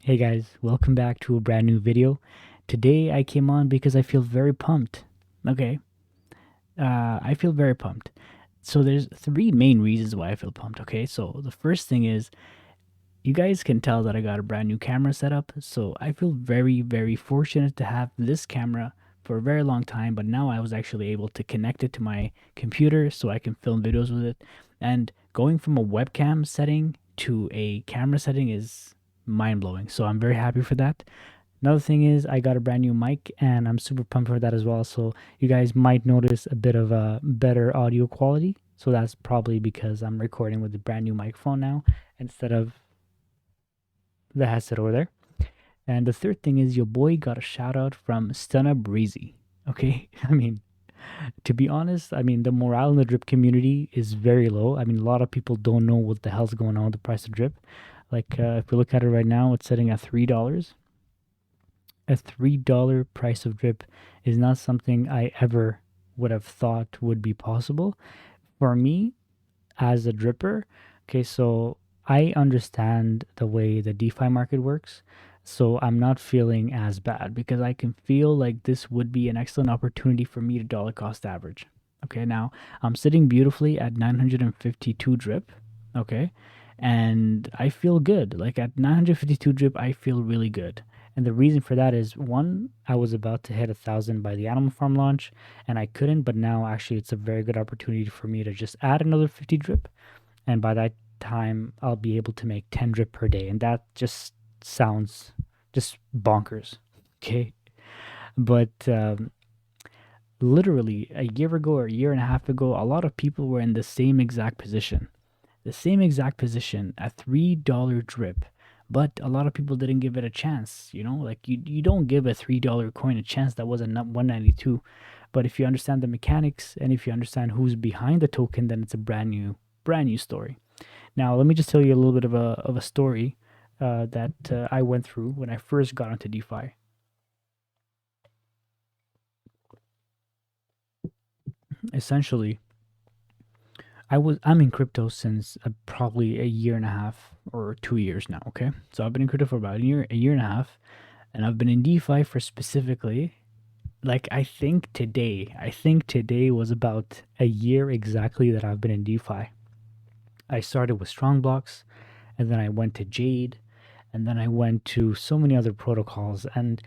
Hey guys, welcome back to a brand new video. Today I came on because I feel very pumped. Okay, I feel very pumped. So there's three main reasons why I feel pumped. Okay, so the first thing is you guys can tell that I got a brand new camera set up. So I feel very fortunate to have this camera for a very long time, but now I was actually able to connect it to my computer so I can film videos with it. And going from a webcam setting to a camera setting is mind blowing. So I'm very happy for that. Another thing is I got a brand new mic and I'm super pumped for that as well. So you guys might notice a bit of a better audio quality. So that's probably because I'm recording with a brand new microphone now instead of the headset over there. And the third thing is your boy got a shout out from Stunna Breezy. Okay, to be honest, the morale in the drip community is very low. A lot of people don't know what the hell's going on with the price of drip. If we look at it right now, it's sitting at $3. A $3 price of drip is not something I ever would have thought would be possible. For me, as a dripper, okay, so I understand the way the DeFi market works. So I'm not feeling as bad because I can feel like this would be an excellent opportunity for me to dollar cost average. Okay, now I'm sitting beautifully at 952 drip. Okay, and I feel good. Like at 952 drip, I feel really good. And the reason for that is one, I was about to hit 1,000 by the Animal Farm launch, and I couldn't. But now, actually, it's a very good opportunity for me to just add another 50 drip, and by that time, I'll be able to make 10 drip per day, and that just sounds just bonkers. Okay, but literally a year ago or a year and a half ago, a lot of people were in the same exact position at $3 drip. But a lot of people didn't give it a chance, like you don't give a $3 coin a chance that was a 192. But if you understand the mechanics and if you understand who's behind the token, then it's a brand new story. Now, let me just tell you a little bit of a story that I went through when I first got into DeFi. Essentially, I'm in crypto since probably a year and a half or 2 years now. Okay, so I've been in crypto for about a year and a half, and I've been in DeFi for specifically, like I think today was about a year exactly that I've been in DeFi. I started with Strong Blocks, and then I went to Jade, and then I went to so many other protocols, and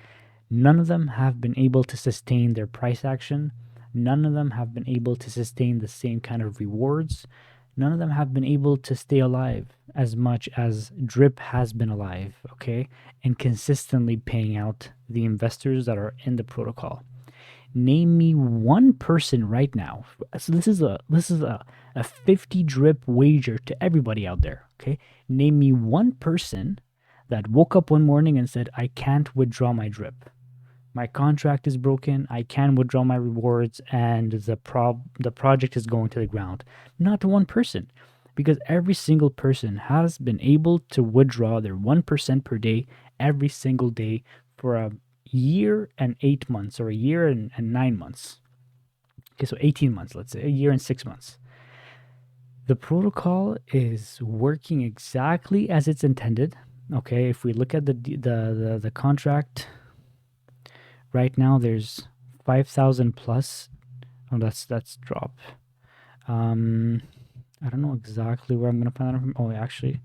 none of them have been able to sustain their price action. None of them have been able to sustain the same kind of rewards. None of them have been able to stay alive as much as Drip has been alive, okay? And consistently paying out the investors that are in the protocol. Name me one person right now. So this is a 50 drip wager to everybody out there, okay? Name me one person that woke up one morning and said, I can't withdraw my drip. My contract is broken. I can withdraw my rewards, and the project is going to the ground. Not one person, because every single person has been able to withdraw their 1% per day every single day for a year and 8 months, or a year and 9 months. Okay, so 18 months, let's say, a year and 6 months. The protocol is working exactly as it's intended. Okay, if we look at the contract right now, there's 5,000 plus. Oh, that's drop. I don't know exactly where I'm gonna find that from. Oh, actually,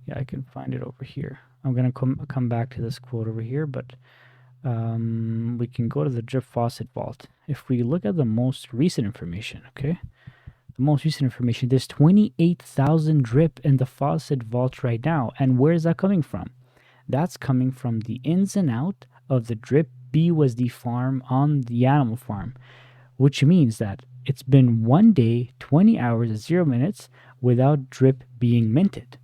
yeah, I can find it over here. I'm gonna come back to this quote over here, but we can go to the drip faucet vault. If we look at the most recent information, okay, the most recent information, there's 28,000 drip in the faucet vault right now, and where is that coming from? That's coming from the ins and out of the drip BUSD farm on the Animal Farm, which means that it's been 1 day, 20 hours, and 0 minutes without drip being minted.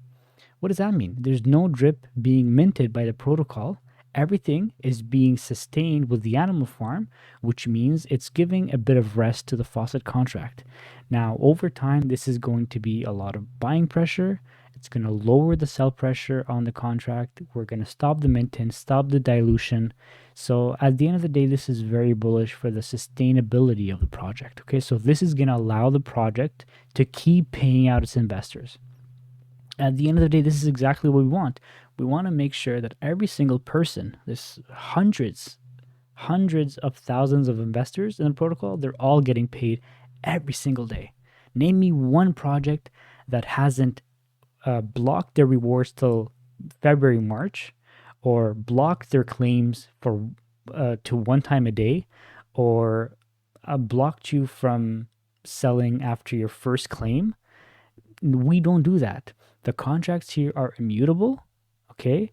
What does that mean? There's no drip being minted by the protocol. Everything is being sustained with the Animal Farm, which means it's giving a bit of rest to the faucet contract. Now, over time, this is going to be a lot of buying pressure. It's going to lower the sell pressure on the contract. We're going to stop the minting, stop the dilution. So at the end of the day, this is very bullish for the sustainability of the project. Okay, so this is going to allow the project to keep paying out its investors. At the end of the day, this is exactly what we want. We want to make sure that every single person, there's hundreds of thousands of investors in the protocol, they're all getting paid every single day. Name me one project that hasn't blocked their rewards till February, March, or blocked their claims for to one time a day, or blocked you from selling after your first claim. We don't do that. The contracts here are immutable. Okay,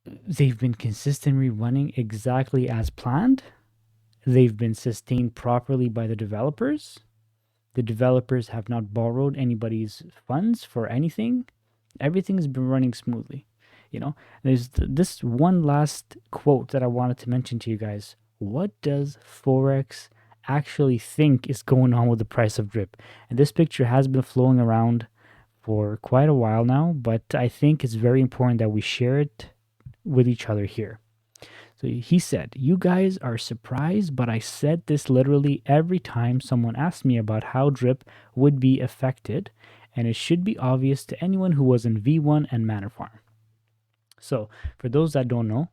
they've been consistently running exactly as planned. They've been sustained properly by the developers. The developers have not borrowed anybody's funds for anything. Everything's been running smoothly. There's this one last quote that I wanted to mention to you guys. What does Forex actually think is going on with the price of drip? And this picture has been flowing around for quite a while now, but I think it's very important that we share it with each other here. So he said, "You guys are surprised, but I said this literally every time someone asked me about how drip would be affected, and it should be obvious to anyone who was in V1 and Manor Farm." So for those that don't know,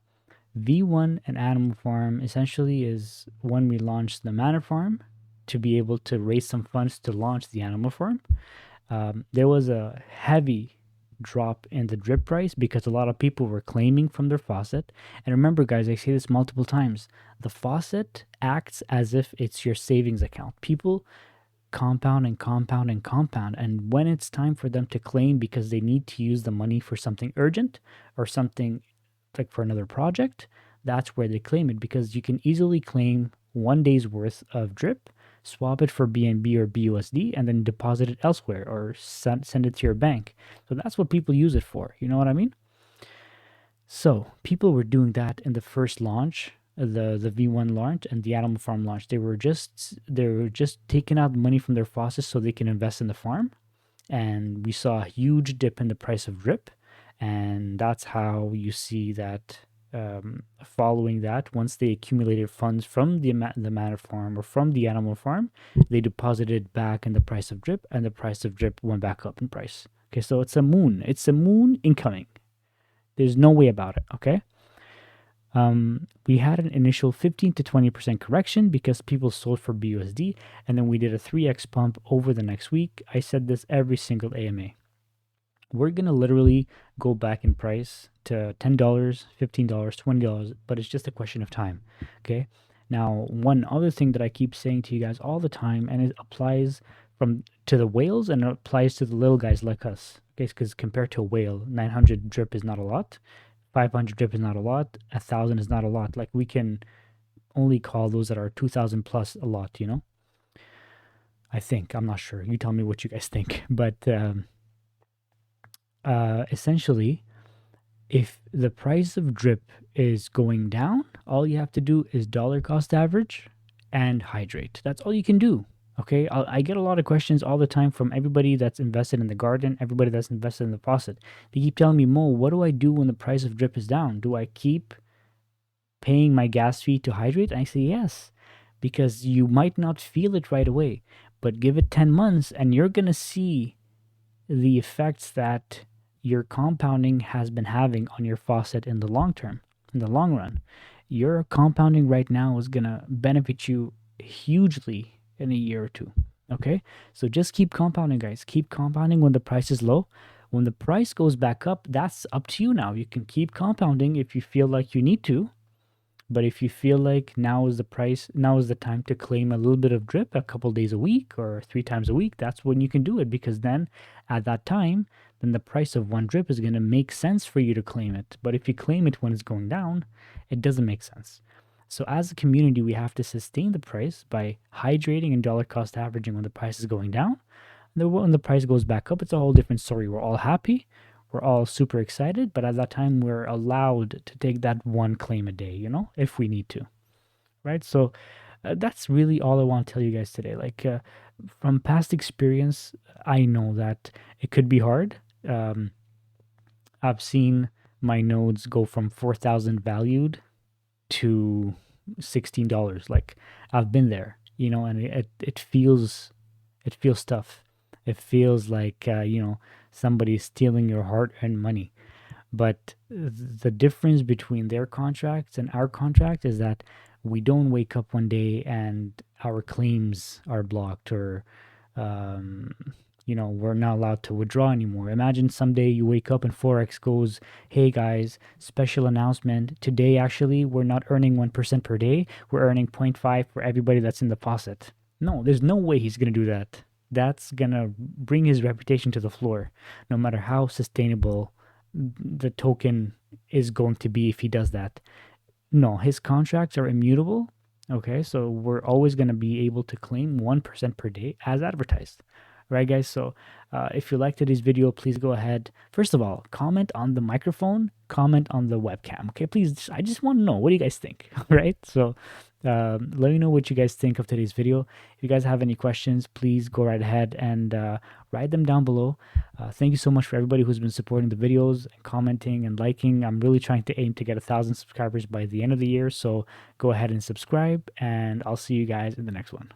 V1 and Animal Farm essentially is when we launched the Manor Farm to be able to raise some funds to launch the Animal Farm. There was a heavy drop in the drip price because a lot of people were claiming from their faucet. And remember, guys, I say this multiple times, the faucet acts as if it's your savings account. People compound and compound and compound, and when it's time for them to claim because they need to use the money for something urgent or something like for another project, that's where they claim it, because you can easily claim 1 day's worth of drip, swap it for BNB or BUSD, and then deposit it elsewhere or send it to your bank. So that's what people use it for. You know what I mean? So people were doing that in the first launch, the V1 launch and the Animal Farm launch. They were just taking out money from their faucets so they can invest in the farm. And we saw a huge dip in the price of drip. And that's how you see that following that, once they accumulated funds from the Manor Farm or from the Animal Farm, they deposited back in the price of drip, and the price of drip went back up in price. Okay, so it's a moon. It's a moon incoming. There's no way about it, okay? We had an initial 15 to 20% correction because people sold for BUSD, and then we did a 3x pump over the next week. I said this every single AMA. We're going to literally go back in price to $10, $15, $20, but it's just a question of time, okay? Now, one other thing that I keep saying to you guys all the time, and it applies to the whales and it applies to the little guys like us, okay? Because compared to a whale, 900 drip is not a lot, 500 drip is not a lot, 1,000 is not a lot. Like, we can only call those that are 2,000 plus a lot, I think. I'm not sure. You tell me what you guys think. But essentially, if the price of drip is going down, all you have to do is dollar cost average and hydrate. That's all you can do. Okay, I get a lot of questions all the time from everybody that's invested in the garden, everybody that's invested in the faucet. They keep telling me, "Mo, what do I do when the price of drip is down? Do I keep paying my gas fee to hydrate?" And I say yes, because you might not feel it right away, but give it 10 months and you're going to see the effects that your compounding has been having on your faucet in the long term, in the long run. Your compounding right now is going to benefit you hugely in a year or two. Okay? So just keep compounding, guys. Keep compounding when the price is low. When the price goes back up, that's up to you now. You can keep compounding if you feel like you need to. But if you feel like now is the time to claim a little bit of drip a couple days a week or 3 times a week, that's when you can do it, because then at that time, then the price of one drip is going to make sense for you to claim it. But if you claim it when it's going down, it doesn't make sense. So as a community, we have to sustain the price by hydrating and dollar cost averaging when the price is going down. When the price goes back up, it's a whole different story. We're all happy. We're all super excited, but at that time, we're allowed to take that one claim a day, if we need to, right? So that's really all I want to tell you guys today. Like, from past experience, I know that it could be hard. I've seen my nodes go from 4,000 valued to $16. Like, I've been there, and it feels tough. It feels like, somebody's stealing your hard-earned money. But the difference between their contracts and our contract is that we don't wake up one day and our claims are blocked, or um, we're not allowed to withdraw anymore. Imagine someday you wake up and Forex goes, hey guys, special announcement. Today, actually, we're not earning 1% per day. We're earning 0.5 for everybody that's in the deposit. No, there's no way he's going to do that. That's going to bring his reputation to the floor, no matter how sustainable the token is going to be if he does that. No, his contracts are immutable. Okay, so we're always going to be able to claim 1% per day as advertised. Right, guys? So if you liked today's video, please go ahead. First of all, comment on the microphone, comment on the webcam. Okay, please. I just want to know, what do you guys think? Right? So let me know what you guys think of today's video. If you guys have any questions, please go right ahead and write them down below. Thank you so much for everybody who's been supporting the videos and commenting and liking. I'm really trying to aim to get 1,000 subscribers by the end of the year. So go ahead and subscribe, and I'll see you guys in the next one.